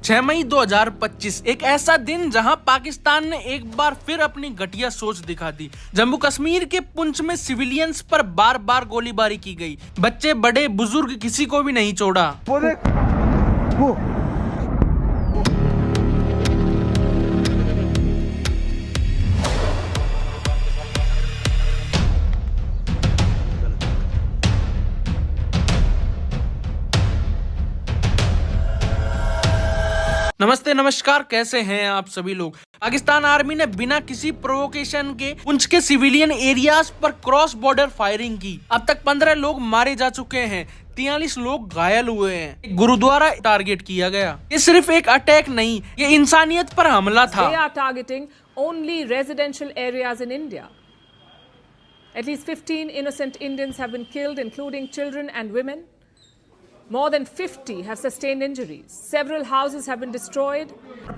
6 मई 2025 एक ऐसा दिन जहां पाकिस्तान ने एक बार फिर अपनी घटिया सोच दिखा दी। जम्मू कश्मीर के पुंछ में सिविलियंस पर बार बार गोलीबारी की गई। बच्चे बड़े बुजुर्ग किसी को भी नहीं छोड़ा। नमस्ते नमस्कार, कैसे हैं आप सभी लोग। पाकिस्तान आर्मी ने बिना किसी प्रोवोकेशन के पुंछ के सिविलियन एरियाज पर क्रॉस बॉर्डर फायरिंग की। अब तक 15 लोग मारे जा चुके हैं, 43 लोग घायल हुए हैं। एक गुरुद्वारा टारगेट किया गया। ये सिर्फ एक अटैक नहीं, ये इंसानियत पर हमला था। They are targeting only residential areas in India. At least 15 innocent Indians have been killed, including children and women. More than 50 have sustained injuries. Several houses have been destroyed.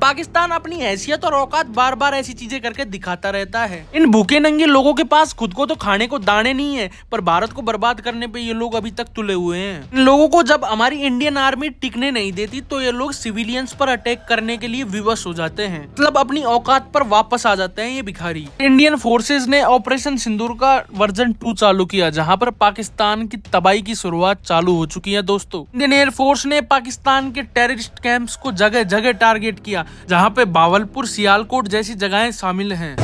Pakistan अपनी हैसियत और औकात बार बार ऐसी चीजें करके दिखाता रहता है। इन भूखे नंगे लोगों के पास खुद को तो खाने को दाने नहीं है, पर भारत को बर्बाद करने पे ये लोग अभी तक तुले हुए हैं। इन लोगों को जब हमारी इंडियन आर्मी टिकने नहीं देती तो ये लोग सिविलियंस पर अटैक करने के लिए विवश हो जाते हैं, मतलब अपनी औकात पर वापस आ जाते हैं ये भिखारी। इंडियन फोर्सेज ने ऑपरेशन सिंदूर का वर्जन 2 चालू किया, जहाँ पर पाकिस्तान की तबाही की शुरुआत चालू हो चुकी है। दोस्तों, इंडियन एयरफोर्स ने पाकिस्तान के टेररिस्ट कैंप्स को जगह जगह टारगेट किया, जहां पे बावलपुर, सियालकोट जैसी जगहें शामिल हैं।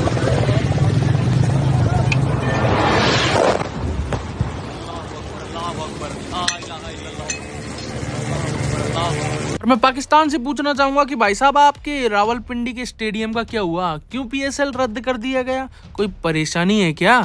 और मैं पाकिस्तान से पूछना चाहूंगा कि भाई साहब, आपके रावलपिंडी के स्टेडियम का क्या हुआ? क्यों पीएसएल रद्द कर दिया गया? कोई परेशानी है क्या?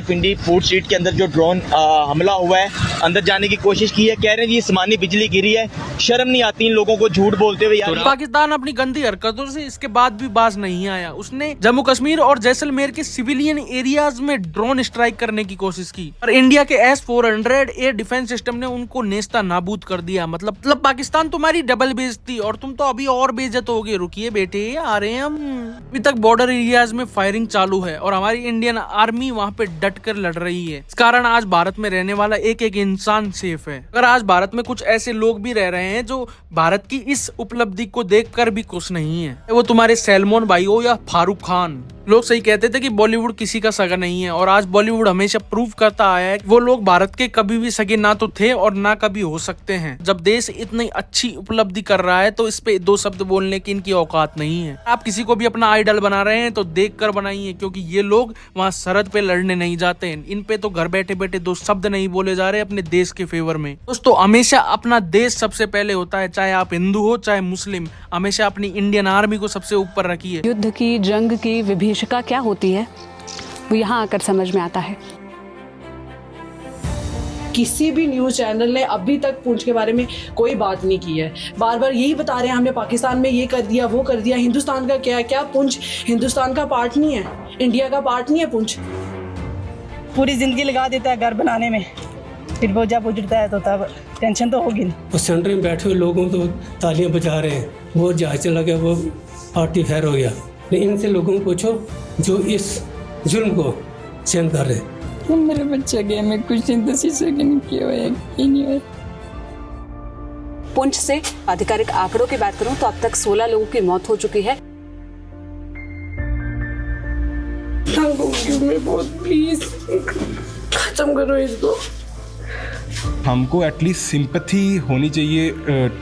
पिंडी फूड स्ट्रीट के अंदर जो ड्रोन हमला हुआ है, अंदर जाने की कोशिश की है, कह रहे हैं ये आसमानी बिजली गिरी है। शर्म नहीं आती इन लोगों को झूठ बोलते हुए यार। तो पाकिस्तान अपनी गंदी हरकतों से इसके बाद भी बाज नहीं आया। उसने जम्मू कश्मीर और जैसलमेर के सिविलियन एरियाज में ड्रोन स्ट्राइक करने की कोशिश की, और इंडिया के S-400 एयर डिफेंस सिस्टम ने उनको नेस्ता नाबूद कर दिया। मतलब पाकिस्तान तुम्हारी डबल बेइज्जती, और तुम तो अभी और बेइज्जत होगे। रुकिए बेटे, आ रहे हैं हम। अभी तक बॉर्डर एरियाज में फायरिंग चालू है और हमारी इंडियन आर्मी वहाँ पे डट कर लड़ रही है। इस कारण आज भारत में रहने वाला एक एक इंसान सेफ है। अगर आज भारत में कुछ ऐसे लोग भी रह रहे हैं जो भारत की इस उपलब्धि को देखकर भी खुश नहीं है, वो तुम्हारे सैलमोन भाई हो या फारूक खान। लोग सही कहते थे कि बॉलीवुड किसी का सगा नहीं है, और आज बॉलीवुड हमेशा प्रूव करता आया है वो लोग भारत के कभी भी सगे ना तो थे और ना कभी हो सकते हैं। जब देश इतनी अच्छी उपलब्धि कर रहा है तो इस पे 2 शब्द बोलने की इनकी औकात नहीं है। आप किसी को भी अपना आइडल बना रहे हैं तो देख कर बनाइए, क्योंकि ये लोग वहाँ सरहद पे लड़ने नहीं जाते हैं। इन पे तो घर बैठे बैठे 2 शब्द नहीं बोले जा रहे अपने देश के फेवर में। दोस्तों, हमेशा अपना देश सबसे पहले होता है, चाहे आप हिंदू हो चाहे मुस्लिम। हमेशा अपनी इंडियन आर्मी को सबसे ऊपर रखिए। युद्ध की, जंग की विभीषिका क्या होती है वो यहाँ आकर समझ में आता है। किसी भी न्यूज़ चैनल ने अभी तक पुंछ के बारे में कोई बात नहीं की है। बार बार यही बता रहे हैं हमने पाकिस्तान में ये कर दिया, वो कर दिया। हिंदुस्तान का क्या है? क्या पुंछ हिंदुस्तान का पार्ट नहीं है? इंडिया का पार्ट नहीं है पुंछ? पूरी जिंदगी लगा देता है घर बनाने में, फिर वो जब उजड़ता है तो तब टेंशन तो होगी नहीं। उस सेंटर में बैठे हुए लोगों तो तालियां बजा रहे हैं, वो जहाज चला गया, वो पार्टी फैर हो गया। लेकिन इनसे लोगों को पूछो जो इस जुल्म को सहन कर रहे हैं। मेरे बच्चे गए, मैं कुछ नहीं 10 सेकंड किया हुआ है, नहीं हुआ। पुंछ से आधिकारिक आंकड़ों की बात करूं तो अब तक 16 लोगों की मौत हो चुकी है। मैं बहुत प्लीज खत्म करो इसको। हमको एटलीस्ट सिंपैथी होनी चाहिए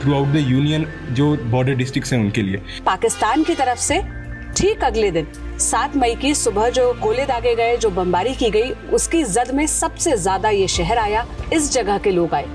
थ्रू आउट द यूनियन, जो बॉर्डर डिस्ट्रिक्ट्स हैं उनके लिए। पाकिस्तान की तरफ से ठीक अगले दिन 7 मई की सुबह जो गोले दागे गए, जो बमबारी की गई, उसकी जद में सबसे ज्यादा ये शहर आया, इस जगह के लोग आए।